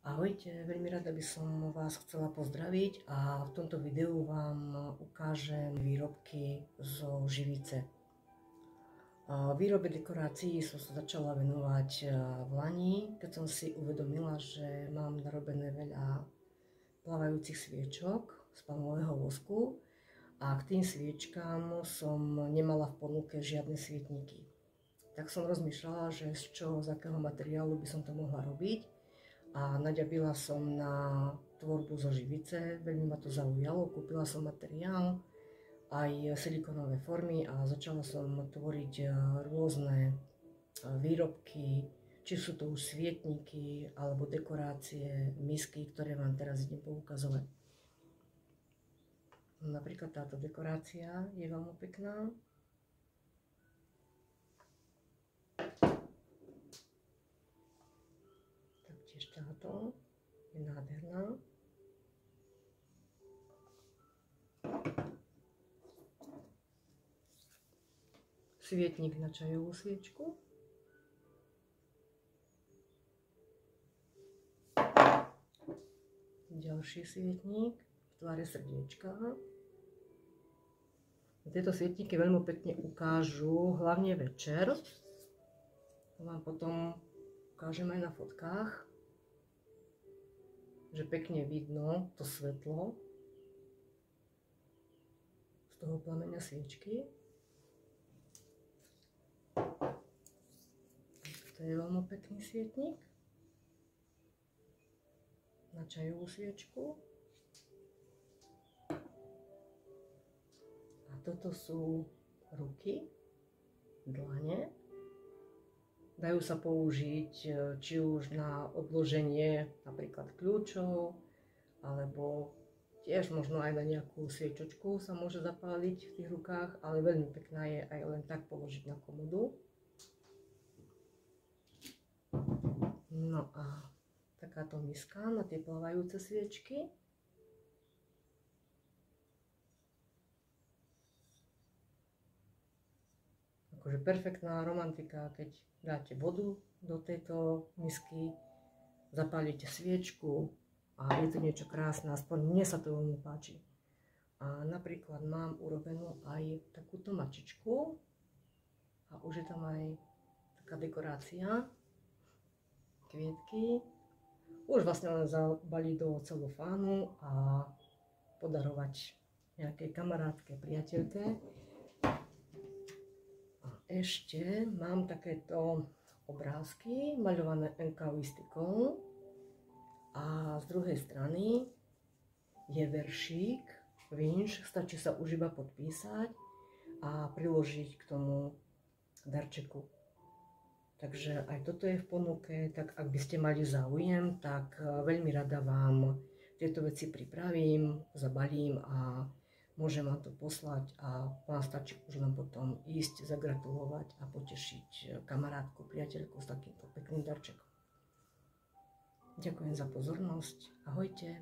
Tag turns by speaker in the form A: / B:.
A: Ahojte, veľmi rada by som vás chcela pozdraviť a v tomto videu vám ukážem výrobky zo živice. Výrobe dekorácií som sa začala venovať v lani, keď som si uvedomila, že mám narobené veľa plávajúcich sviečok z palmového vosku a k tým sviečkám som nemala v ponuke žiadne svietniky. Tak som rozmýšľala, že z akého materiálu by som to mohla robiť. A naďabila som na tvorbu zo živice, veľmi ma to zaujalo, kúpila som materiál, aj silikonové formy a začala som tvoriť rôzne výrobky, či sú to už svietniky alebo dekorácie, misky, ktoré vám teraz idem poukazovať. Napríklad táto dekorácia je veľmi pekná. Táto je nádherná. Svietnik na čajovú sviečku. Ďalší svietnik v tvare srdiečka. Tieto svietniky veľmi pekne ukážu, hlavne večer. To vám potom ukážem aj na fotkách, že pekne vidno to svetlo z toho plameňa sviečky. To je veľmi pekný svietnik na čajovú sviečku. A toto sú ruky, dlane. Dajú sa použiť či už na odloženie napríklad kľúčov, alebo tiež možno aj na nejakú sviečočku sa môže zapáliť v tých rukách, ale veľmi pekná je aj len tak položiť na komodu. No a takáto miska na tie plávajúce sviečky. Akože perfektná romantika, keď dáte vodu do tejto misky, zapálite sviečku a je to niečo krásne, aspoň mne sa to veľmi páči. A napríklad mám urobenú aj takúto mačičku a už je tam aj taká dekorácia, kvietky. Už vlastne len zabaliť do celofánu a podarovať nejakej kamarátke, priateľke. Ešte mám takéto obrázky maľované enkavistikou a z druhej strany je veršík, vinš, stačí sa už iba podpísať a priložiť k tomu darčeku. Takže aj toto je v ponuke, tak ak by ste mali záujem, tak veľmi rada vám tieto veci pripravím, zabalím a môžem vám to poslať a vám stačí už len potom ísť, zagratulovať a potešiť kamarátku, priateľku s takýmto pekným darčekom. Ďakujem za pozornosť. Ahojte.